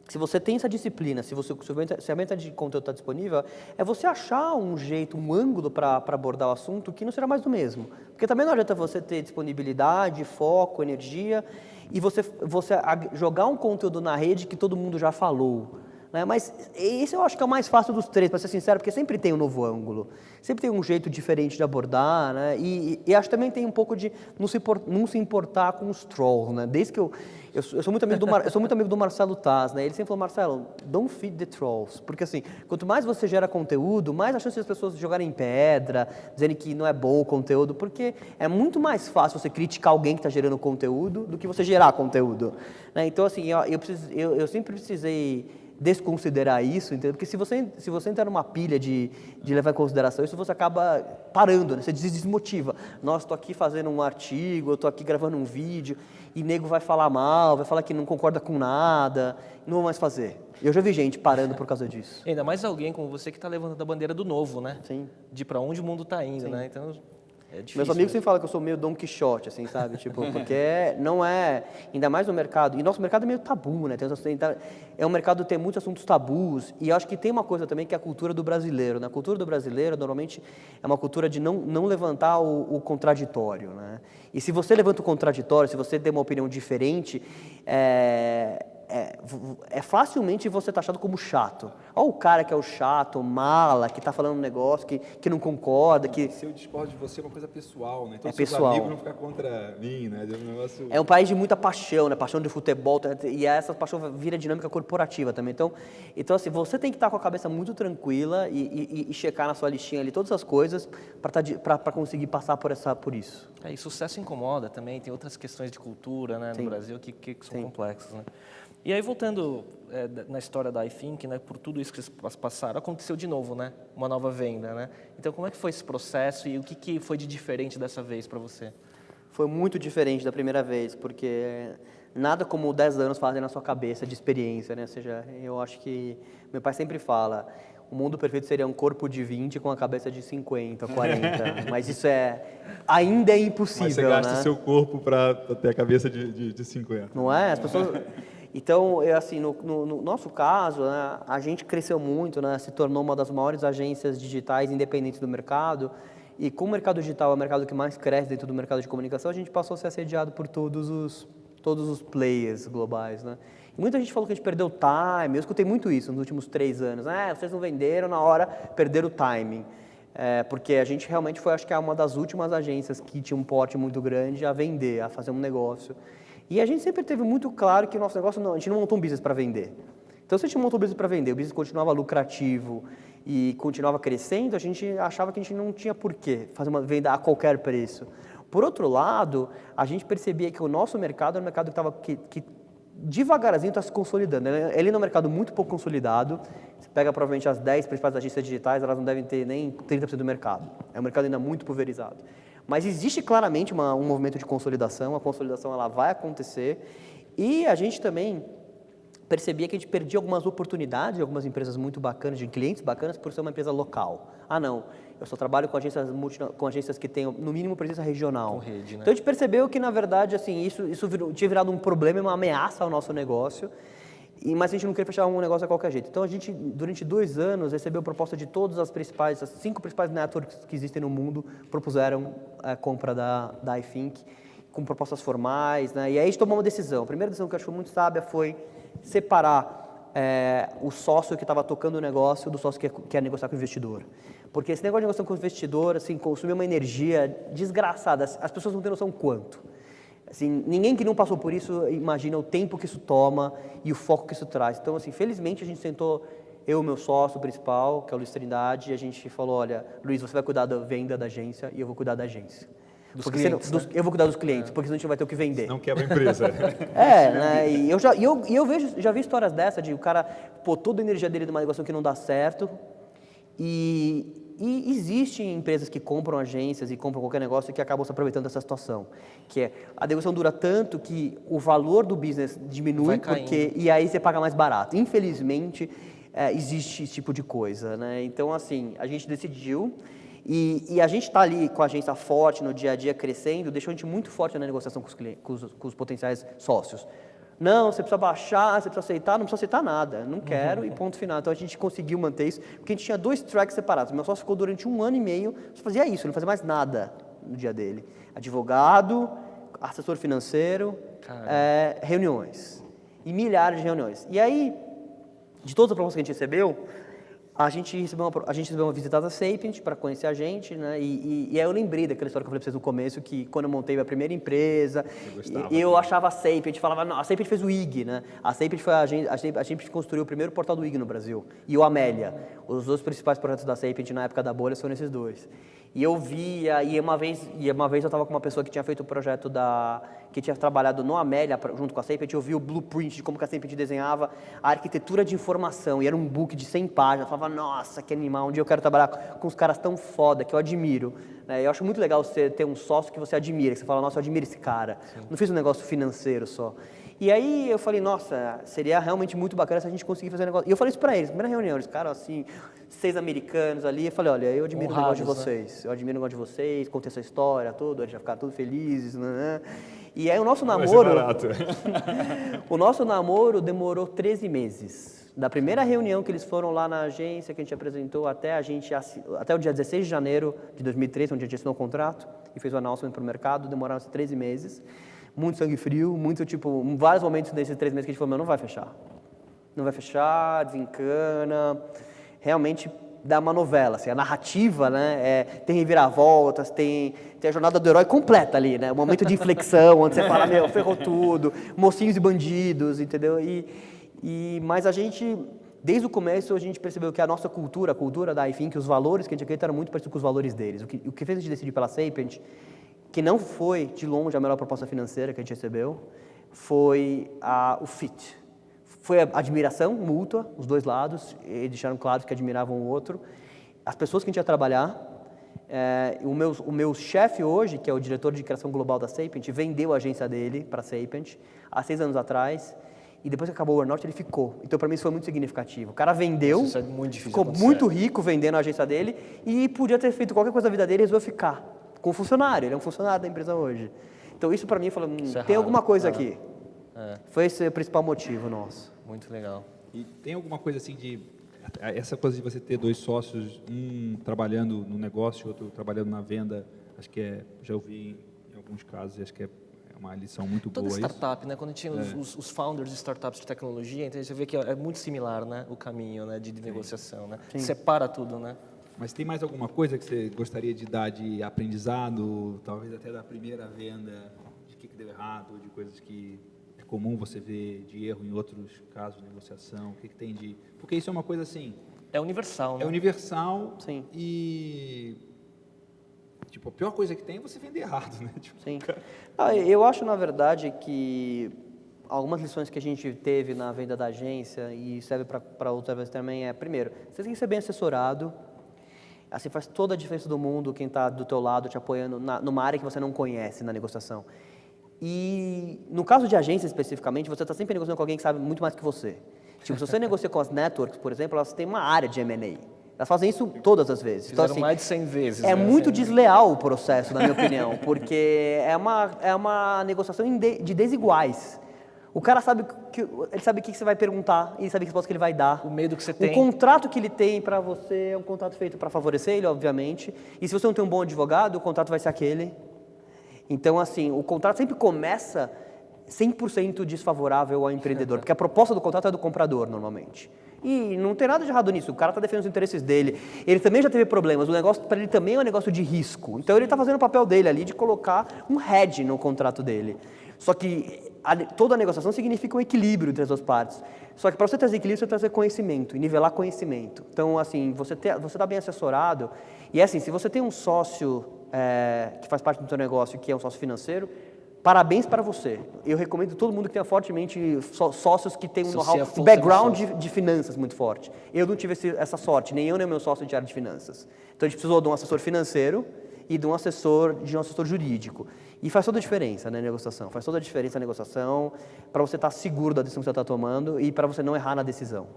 se você tem essa disciplina, se a ferramenta de conteúdo está disponível, é você achar um jeito, um ângulo para abordar o assunto que não será mais do mesmo. Porque também não adianta você ter disponibilidade, foco, energia, e você jogar um conteúdo na rede que todo mundo já falou. Né? Mas esse eu acho que é o mais fácil dos três, para ser sincero, porque sempre tem um novo ângulo, sempre tem um jeito diferente de abordar, né? E acho que também tem um pouco de não se importar com os trolls, né? Desde que eu sou muito amigo do Marcelo Taz, né? Ele sempre falou, Marcelo, don't feed the trolls, porque assim, quanto mais você gera conteúdo, mais a chance das pessoas jogarem pedra, dizendo que não é bom o conteúdo, porque é muito mais fácil você criticar alguém que está gerando conteúdo do que você gerar conteúdo, né? Então assim, eu sempre precisei desconsiderar isso, entendeu? Porque se você entrar numa pilha de levar em consideração isso, você acaba parando, né? Você desmotiva. Nossa, estou aqui fazendo um artigo, eu estou aqui gravando um vídeo, e nego vai falar mal, vai falar que não concorda com nada, não vou mais fazer. Eu já vi gente parando por causa disso. Ainda mais alguém como você que está levantando a bandeira do novo, né? Sim. De para onde o mundo está indo, Sim. né? Então, é difícil. Meus amigos sempre falam que eu sou meio Don Quixote, assim, sabe? Tipo, porque não é, ainda mais no mercado, e nosso mercado é meio tabu, né? É um mercado que tem muitos assuntos tabus, e eu acho que tem uma coisa também que é a cultura do brasileiro, né? A cultura do brasileiro, normalmente, é uma cultura de não levantar o contraditório, né? E se você levanta o contraditório, se você tem uma opinião diferente, é facilmente você taxado como chato. Olha o cara que é o chato, mala, que tá falando um negócio, que não concorda, que... Se eu discordo de você é uma coisa pessoal, né? Então, É seus pessoal. amigos não ficam contra mim, né? É um negócio... É um país de muita paixão, né? Paixão de futebol, e essa paixão vira dinâmica corporativa também. Então assim, você tem que estar com a cabeça muito tranquila e checar na sua listinha ali todas as coisas para conseguir passar por isso. E sucesso incomoda também, tem outras questões de cultura, né, no Brasil que são complexas, né? E aí, voltando na história da iThink, né, por tudo isso que vocês passaram, aconteceu de novo, né? Uma nova venda, né? Então, como é que foi esse processo e o que foi de diferente dessa vez para você? Foi muito diferente da primeira vez, porque nada como 10 anos fazem na sua cabeça de experiência, né? Ou seja, eu acho que meu pai sempre fala, o mundo perfeito seria um corpo de 20 com a cabeça de 50, 40, mas isso ainda é impossível, Mas você gasta né? o seu corpo para ter a cabeça de 50. Não é? As pessoas... Então, assim, no nosso caso, né, a gente cresceu muito, né, se tornou uma das maiores agências digitais independentes do mercado, e como o mercado digital é o mercado que mais cresce dentro do mercado de comunicação, a gente passou a ser assediado por todos os players globais, né? E muita gente falou que a gente perdeu o time, eu escutei muito isso nos últimos 3 anos. Vocês não venderam na hora, perderam o timing. Porque a gente realmente foi, acho que é uma das últimas agências que tinha um porte muito grande a vender, a fazer um negócio. E a gente sempre teve muito claro que o nosso negócio, a gente não montou um business para vender. Então, se a gente montou um business para vender, o business continuava lucrativo e continuava crescendo, a gente achava que a gente não tinha por que fazer uma venda a qualquer preço. Por outro lado, a gente percebia que o nosso mercado era um mercado que devagarzinho está se consolidando. Ele é um mercado muito pouco consolidado. Você pega provavelmente as 10 principais agências digitais, elas não devem ter nem 30% do mercado. É um mercado ainda muito pulverizado. Mas existe claramente um movimento de consolidação, a consolidação ela vai acontecer e a gente também percebia que a gente perdia algumas oportunidades de algumas empresas muito bacanas, de clientes bacanas, por ser uma empresa local. Não, eu só trabalho com agências que têm, no mínimo, presença regional. Com rede, né? Então a gente percebeu que, na verdade, assim, isso tinha virado um problema, uma ameaça ao nosso negócio, mas a gente não queria fechar um negócio a qualquer jeito. Então a gente, durante 2 anos, recebeu proposta de todas as 5 principais networks que existem no mundo, propuseram a compra da iThink, com propostas formais, né? E aí a gente tomou uma decisão. A primeira decisão que eu acho muito sábia foi separar o sócio que estava tocando o negócio do sócio que quer negociar com o investidor. Porque esse negócio de negociação com o investidor, assim, consome uma energia desgraçada. As pessoas não têm noção quanto. Assim, ninguém que não passou por isso imagina o tempo que isso toma e o foco que isso traz. Então, assim, felizmente a gente sentou, eu e meu sócio principal, que é o Luiz Trindade, e a gente falou, olha, Luiz, você vai cuidar da venda da agência e eu vou cuidar da agência. Eu vou cuidar dos clientes, porque senão a gente vai ter o que vender. Não quebra a empresa. Né? E eu já vi histórias dessa, de o cara pôr toda a energia dele numa negociação que não dá certo. E existem empresas que compram agências e compram qualquer negócio que acabam se aproveitando dessa situação. Que é, a negociação dura tanto que o valor do business diminui, e aí você paga mais barato. Infelizmente, existe esse tipo de coisa, né? Então, assim, a gente decidiu... E a gente está ali com a agência forte no dia a dia crescendo, deixou a gente muito forte na negociação com os potenciais sócios. Não, você precisa baixar, você precisa aceitar, não precisa aceitar nada, não quero e ponto final. Então a gente conseguiu manter isso, porque a gente tinha 2 tracks separados. Meu sócio ficou durante 1 ano e meio, só fazia isso, ele não fazia mais nada no dia dele. Advogado, assessor financeiro, reuniões. E milhares de reuniões. E aí, de todas as propostas que a gente recebeu, a gente recebeu uma visita da Sapient para conhecer a gente, né? E aí eu lembrei daquela história que eu falei para vocês no começo, que quando eu montei a primeira empresa, eu achava a Sapient, falava, não, a Sapient fez o IG, né? A Sapient foi a gente que construiu o primeiro portal do IG no Brasil. E o Amélia. Os 2 principais projetos da Sapient na época da bolha foram esses 2. E eu via, e uma vez eu estava com uma pessoa que tinha feito o projeto que tinha trabalhado no Amélia junto com a Sapient, eu vi o blueprint de como que a Sapient desenhava a arquitetura de informação, e era um book de 100 páginas, eu falava, nossa, que animal, um dia eu quero trabalhar com os caras tão foda, que eu admiro. Eu acho muito legal você ter um sócio que você admira, que você fala, nossa, eu admiro esse cara. Sim. Não fiz um negócio financeiro só. E aí eu falei, nossa, seria realmente muito bacana se a gente conseguir fazer um negócio. E eu falei isso pra eles, primeira reunião, eles, cara, assim, 6 americanos ali, eu falei, olha, eu admiro o negócio de vocês, eu admiro o negócio de vocês, contei essa história toda, a gente vai ficar todos felizes, né? E aí o nosso namoro... o nosso namoro demorou 13 meses. Da primeira reunião que eles foram lá na agência, que a gente apresentou, até o dia 16 de janeiro de 2013, onde a gente assinou o contrato e fez o announcement para o mercado, demoraram 13 meses. muito sangue frio, muito, tipo, em vários momentos nesses 3 meses que a gente falou, meu, não vai fechar. Não vai fechar, desencana. Realmente dá uma novela, assim, a narrativa, né, tem reviravoltas, tem a jornada do herói completa ali, né, o momento de inflexão, onde você fala, meu, ferrou tudo, mocinhos e bandidos, entendeu? Mas a gente, desde o começo, a gente percebeu que a nossa cultura, a cultura da iFink, os valores que a gente acredita eram muito parecidos com os valores deles. O que fez a gente decidir pela Sapient, que não foi, de longe, a melhor proposta financeira que a gente recebeu, foi o fit. Foi a admiração mútua, os dois lados, eles deixaram claro que admiravam o outro. As pessoas que a gente ia trabalhar, o meu chefe hoje, que é o diretor de criação global da Sapient, vendeu a agência dele para a Sapient há 6 anos atrás, e depois que acabou o earnout, ele ficou. Então, para mim, isso foi muito significativo. O cara vendeu, Isso é muito difícil ficou acontecer. muito rico vendendo a agência dele, e podia ter feito qualquer coisa na vida dele e resolveu ficar com o funcionário. Ele é um funcionário da empresa hoje. Então, isso para mim, falou, Isso é tem raro. alguma coisa aqui. É, Foi esse o principal motivo nosso. muito legal. E tem alguma coisa assim essa coisa de você ter 2 sócios, um trabalhando no negócio, outro trabalhando na venda, acho que já ouvi em alguns casos, acho que é uma lição muito Toda boa startup, né? Quando tinha os founders de startups de tecnologia, então você vê que é muito similar, né? O caminho, né? De negociação, né? Separa tudo, né? Mas tem mais alguma coisa que você gostaria de dar de aprendizado, talvez até da primeira venda, de que deu errado, de coisas que é comum você ver de erro em outros casos de negociação, o que tem de... Porque isso é uma coisa assim... É universal, né? É universal. Sim. E... Tipo, a pior coisa que tem é você vender errado, né? Tipo, Sim. Eu acho, na verdade, que algumas lições que a gente teve na venda da agência e serve para outras vezes também primeiro, você tem que ser bem assessorado. Assim, faz toda a diferença do mundo quem está do teu lado te apoiando numa área que você não conhece na negociação. E no caso de agência especificamente, você está sempre negociando com alguém que sabe muito mais que você. Tipo, se você negocia com as networks, por exemplo, elas têm uma área de M&A. Elas fazem isso todas as vezes. Fizeram Então, assim, mais de 100 vezes. é né? muito Assim, desleal o processo, na minha opinião, porque é uma negociação de desiguais. O cara sabe ele sabe o que você vai perguntar, ele sabe a resposta que ele vai dar. O medo que você O tem. contrato que ele tem para você é um contrato feito para favorecer ele, obviamente. E se você não tem um bom advogado, o contrato vai ser aquele. Então, assim, o contrato sempre começa 100% desfavorável ao empreendedor, porque a proposta do contrato é do comprador, normalmente. E não tem nada de errado nisso, o cara está defendendo os interesses dele. Ele também já teve problemas, o negócio para ele também é um negócio de risco. Então ele está fazendo o papel dele ali de colocar um hedge no contrato dele. Só que toda a negociação significa um equilíbrio entre as duas partes. Só que para você trazer equilíbrio, você trazer conhecimento e nivelar conhecimento. Então, assim, você está bem assessorado. E assim, se você tem um sócio que faz parte do seu negócio, que é um sócio financeiro, parabéns para você. Eu recomendo todo mundo que tenha fortemente sócios que tenham um know-how, um background de finanças muito forte. Eu não tive essa sorte, nem eu nem o meu sócio de área de finanças. Então a gente precisou de um assessor financeiro e de um assessor jurídico. E faz toda a diferença, né, na negociação. Faz toda a diferença na negociação para você estar seguro da decisão que você está tomando e para você não errar na decisão.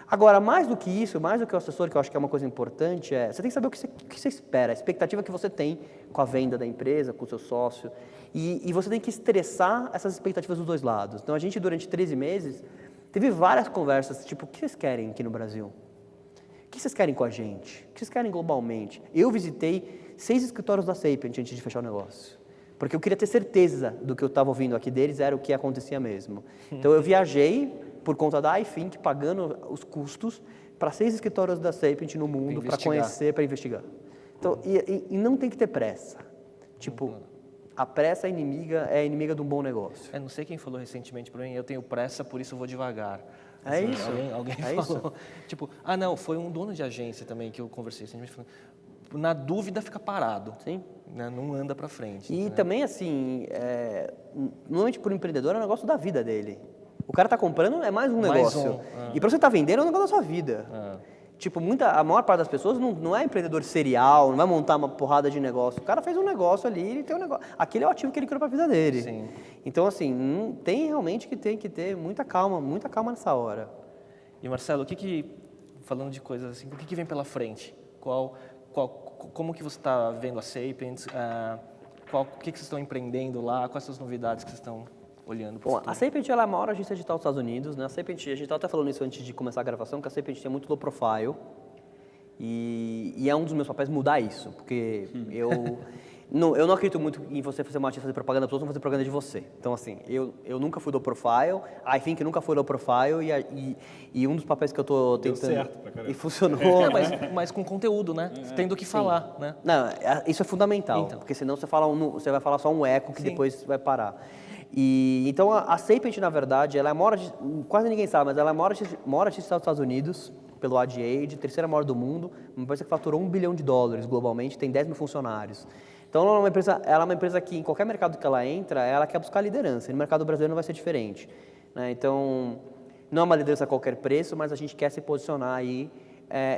Agora, mais do que isso, mais do que o assessor, que eu acho que é uma coisa importante, você tem que saber o que você espera, a expectativa que você tem com a venda da empresa, com o seu sócio. E você tem que estressar essas expectativas dos dois lados. Então, a gente, durante 13 meses, teve várias conversas, tipo, o que vocês querem aqui no Brasil? O que vocês querem com a gente? O que vocês querem globalmente? Eu visitei 6 escritórios da Sapient antes de fechar o negócio. Porque eu queria ter certeza do que eu estava ouvindo aqui deles era o que acontecia mesmo. Então, eu viajei por conta da iFink, pagando os custos para 6 escritórios da Sapient no mundo, para conhecer, para investigar. Então, e não tem que ter pressa. Tipo, a pressa é inimiga de um bom negócio. Não sei quem falou recentemente para mim, eu tenho pressa, por isso eu vou devagar. É Assim, isso. Alguém É falou. Tipo, não, foi um dono de agência também que eu conversei recentemente, falando, na dúvida fica parado. Sim. Né? Não anda para frente. E né? também, assim, normalmente para o empreendedor é um negócio da vida dele. O cara está comprando, é mais um negócio. E para você estar vendendo é um negócio da sua vida. Tipo, a maior parte das pessoas não é empreendedor serial, não vai montar uma porrada de negócio. O cara fez um negócio ali, ele tem um negócio. Aquele é o ativo que ele criou para a vida dele. Sim. Então, assim, tem realmente que ter muita calma nessa hora. E Marcelo, falando de coisas assim, o que vem pela frente? Como que você está vendo a Sapient? O que vocês estão empreendendo lá? Quais são as novidades que vocês estão olhando para o futuro? A Sapient ela é a maior agência digital dos Estados Unidos, né? A Sapient, a gente estava até falando isso antes de começar a gravação, que a Sapient tem muito low profile e é um dos meus papéis mudar isso, porque Eu não acredito muito em você fazer uma artista fazer propaganda para os outros, não fazer propaganda de você. Então, assim, eu nunca fui low profile, I think nunca fui low profile, e um dos papéis que eu tô Deu tentando... certo pra caramba. E funcionou. Mas com conteúdo, né? Tendo o que falar, né? Não, isso é fundamental, Então. porque senão você vai falar só um eco que Sim. depois vai parar. Então, a Sapient, na verdade, ela é a maior, quase ninguém sabe, mas ela é a maior artista dos Estados Unidos, pelo Ad Age, terceira maior do mundo, uma empresa que faturou $1 bilhão globalmente, tem 10 mil funcionários. Então, ela é uma empresa que, em qualquer mercado que ela entra, ela quer buscar liderança. E no mercado brasileiro não vai ser diferente, né? Então, não é uma liderança a qualquer preço, mas a gente quer se posicionar aí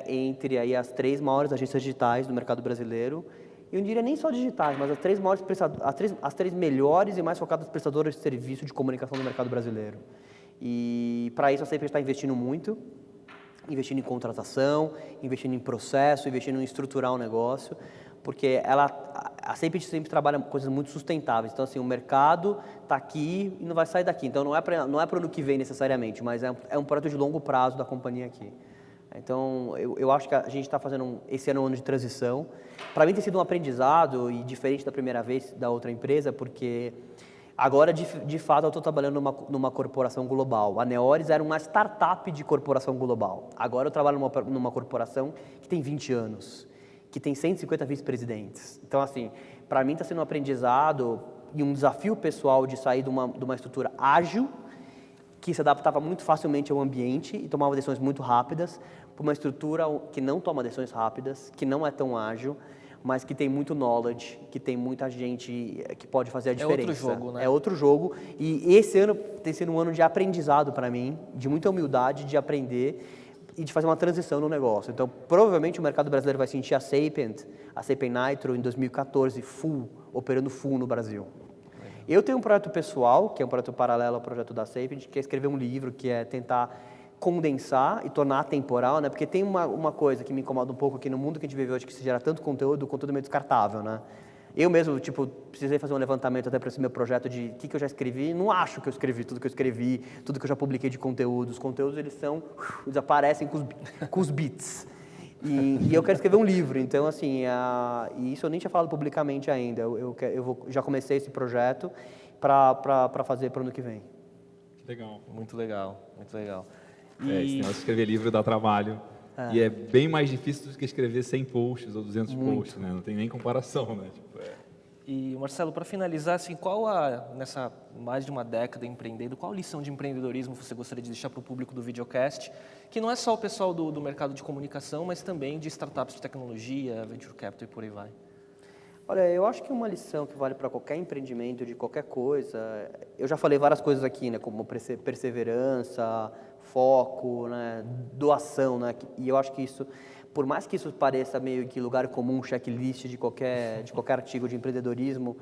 entre aí as 3 maiores agências digitais do mercado brasileiro. E eu não diria nem só digitais, mas as 3 melhores e mais focadas prestadoras de serviço de comunicação do mercado brasileiro. E para isso a Sapient está investindo muito, investindo em contratação, investindo em processo, investindo em estruturar o negócio, porque a Sapient sempre trabalha coisas muito sustentáveis. Então, assim, o mercado está aqui e não vai sair daqui. Então, não é para o ano que vem necessariamente, mas é um projeto de longo prazo da companhia aqui. Então, eu acho que a gente está fazendo esse ano um ano de transição. Para mim tem sido um aprendizado e diferente da primeira vez da outra empresa, porque agora, de fato, eu estou trabalhando numa corporação global. A Neores era uma startup de corporação global. Agora eu trabalho numa corporação que tem 20 anos, que tem 150 vice-presidentes. Então, assim, para mim está sendo um aprendizado e um desafio pessoal de sair de uma estrutura ágil, que se adaptava muito facilmente ao ambiente e tomava decisões muito rápidas, para uma estrutura que não toma decisões rápidas, que não é tão ágil, mas que tem muito knowledge, que tem muita gente que pode fazer a diferença. É outro jogo, né? É outro jogo. E esse ano tem sido um ano de aprendizado para mim, de muita humildade, de aprender e de fazer uma transição no negócio. Então, provavelmente o mercado brasileiro vai sentir a Sapient Nitro em 2014, operando full no Brasil. Eu tenho um projeto pessoal, que é um projeto paralelo ao projeto da Sapient, que é escrever um livro, que é tentar condensar e tornar atemporal, né? Porque tem uma coisa que me incomoda um pouco aqui no mundo que a gente vive hoje, que se gera tanto conteúdo, o conteúdo é meio descartável, né? Eu mesmo, precisei fazer um levantamento até para esse meu projeto de o que eu já escrevi. Não acho que eu escrevi tudo que eu escrevi, tudo que eu já publiquei de conteúdo. Os conteúdos, eles desaparecem com os bits. E eu quero escrever um livro, então, assim, e isso eu nem tinha falado publicamente ainda. Já comecei esse projeto para fazer para o ano que vem. Legal. Muito legal, muito legal. Esse negócio de escrever livro dá trabalho. E é bem mais difícil do que escrever 100 posts ou 200 posts, né? Não tem nem comparação, né? E, Marcelo, para finalizar, assim, nessa mais de uma década empreendendo, qual lição de empreendedorismo você gostaria de deixar para o público do videocast, que não é só o pessoal do mercado de comunicação, mas também de startups de tecnologia, venture capital e por aí vai? Olha, eu acho que uma lição que vale para qualquer empreendimento, de qualquer coisa, eu já falei várias coisas aqui, né, como perseverança, foco, né, doação, né, e eu acho que isso, por mais que isso pareça meio que lugar comum, checklist de qualquer artigo de empreendedorismo,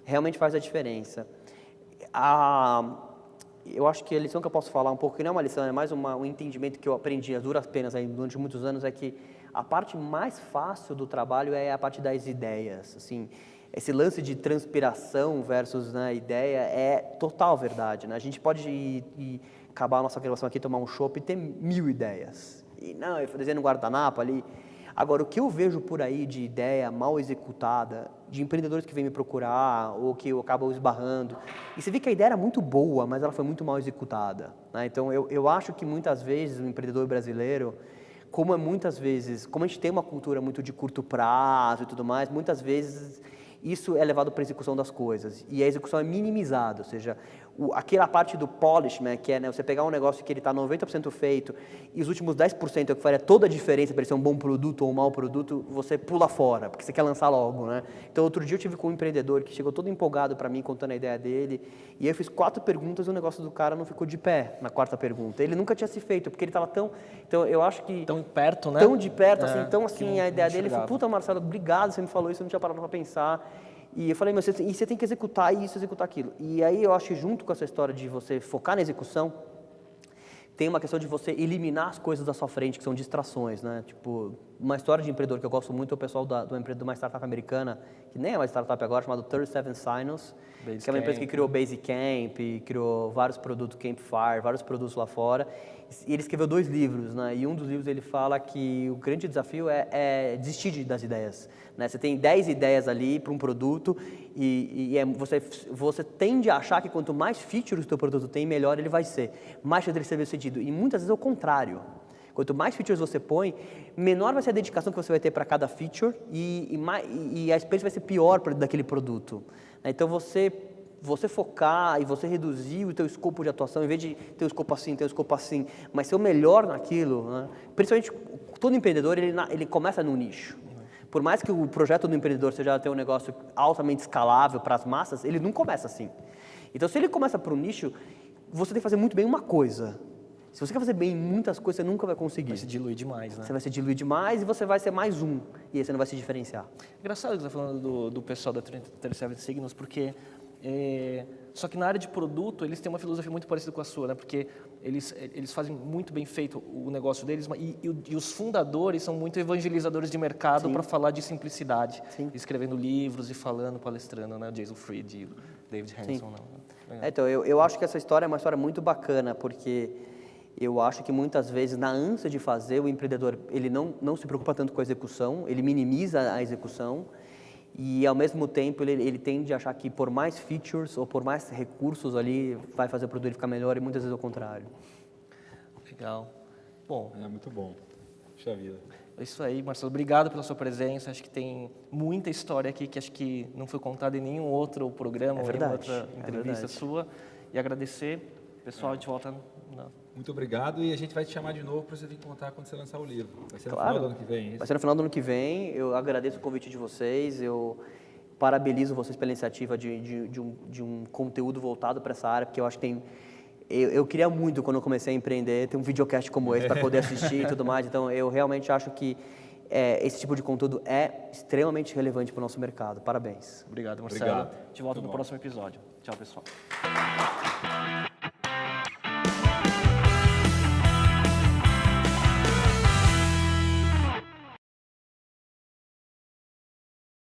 realmente faz a diferença. Eu acho que a lição que eu posso falar um pouco, que não é uma lição, é mais um entendimento que eu aprendi a duras penas aí durante muitos anos, é que a parte mais fácil do trabalho é a parte das ideias. Assim, esse lance de transpiração versus, né, ideia é total verdade, né? A gente pode acabar a nossa gravação aqui, tomar um chopp e ter 1000 ideias. E não, eu desenho um guardanapo ali. Agora, o que eu vejo por aí de ideia mal executada, de empreendedores que vêm me procurar ou que eu acabo esbarrando, e você vê que a ideia era muito boa, mas ela foi muito mal executada, né? Então, eu acho que muitas vezes o empreendedor brasileiro, como a gente tem uma cultura muito de curto prazo e tudo mais, muitas vezes isso é levado para a execução das coisas, e a execução é minimizada, ou seja, aquela parte do polish, né, que é, né, você pegar um negócio que ele está 90% feito e os últimos 10% é o que faria toda a diferença para ele ser um bom produto ou um mau produto, você pula fora, porque você quer lançar logo, né? Então, outro dia eu tive com um empreendedor que chegou todo empolgado para mim, contando a ideia dele, e aí eu fiz 4 perguntas e o negócio do cara não ficou de pé na 4ª pergunta. Ele nunca tinha se feito, porque ele estava tão... Então, eu acho que... Tão perto, né? Tão de perto, assim, então, assim, a ideia dele foi, enxergava. puta, Marcelo, obrigado, você me falou isso, eu não tinha parado para pensar. E eu falei, mas você tem que executar isso, executar aquilo. E aí eu acho que junto com essa história de você focar na execução, tem uma questão de você eliminar as coisas da sua frente, que são distrações, né? Tipo, Uma história de empreendedor que eu gosto muito é o pessoal de uma startup americana, que nem é uma startup agora, chamada 37 Signals, que é uma empresa que criou Basecamp, criou vários produtos Campfire, vários produtos lá fora. E ele escreveu 2 livros, né? E um dos livros ele fala que o grande desafio é desistir das ideias. Né? Você tem 10 ideias ali para um produto você tende a achar que quanto mais features o teu produto tem, melhor ele vai ser. Mais chance dele ser bem-sucedido. E muitas vezes é o contrário. Quanto mais features você põe, menor vai ser a dedicação que você vai ter para cada feature e a experiência vai ser pior daquele produto. Então, você focar e você reduzir o teu escopo de atuação, em vez de ter um escopo assim, mas ser o melhor naquilo, né? Principalmente, todo empreendedor, ele começa num nicho. Por mais que o projeto do empreendedor seja ter um negócio altamente escalável para as massas, ele não começa assim. Então, se ele começa por um nicho, você tem que fazer muito bem uma coisa. Se você quer fazer bem muitas coisas, você nunca vai conseguir. Vai se diluir demais, né? Você vai se diluir demais e você vai ser mais um. E aí você não vai se diferenciar. Engraçado que você está falando do pessoal da 37 Signals, porque... só que na área de produto, eles têm uma filosofia muito parecida com a sua, né? Porque eles fazem muito bem feito o negócio deles e os fundadores são muito evangelizadores de mercado para falar de simplicidade. Sim. Escrevendo livros e falando, palestrando, né? Jason Fried e David Hanson. Né? Então, eu acho que essa história é uma história muito bacana, porque... Eu acho que muitas vezes, na ânsia de fazer, o empreendedor ele não se preocupa tanto com a execução, ele minimiza a execução e, ao mesmo tempo, ele tende a achar que por mais features ou por mais recursos ali, vai fazer o produto ficar melhor e muitas vezes é o contrário. Legal. Bom. É muito bom. Puxa vida. É isso aí, Marcelo. Obrigado pela sua presença. Acho que tem muita história aqui que acho que não foi contada em nenhum outro programa ou nenhuma outra entrevista sua. E agradecer. Pessoal, a gente volta... Muito obrigado e a gente vai te chamar de novo para você vir contar quando você lançar o livro. Vai ser no Claro. final do ano que vem. Vai ser no final do ano que vem. Eu agradeço o convite de vocês. Eu parabenizo vocês pela iniciativa de um conteúdo voltado para essa área, porque eu acho que tem... Eu queria muito, quando eu comecei a empreender, ter um videocast como esse para poder assistir e tudo mais. Então, eu realmente acho que esse tipo de conteúdo é extremamente relevante para o nosso mercado. Parabéns. Obrigado, Marcelo. Obrigado. A gente volta no próximo episódio. Tchau, pessoal.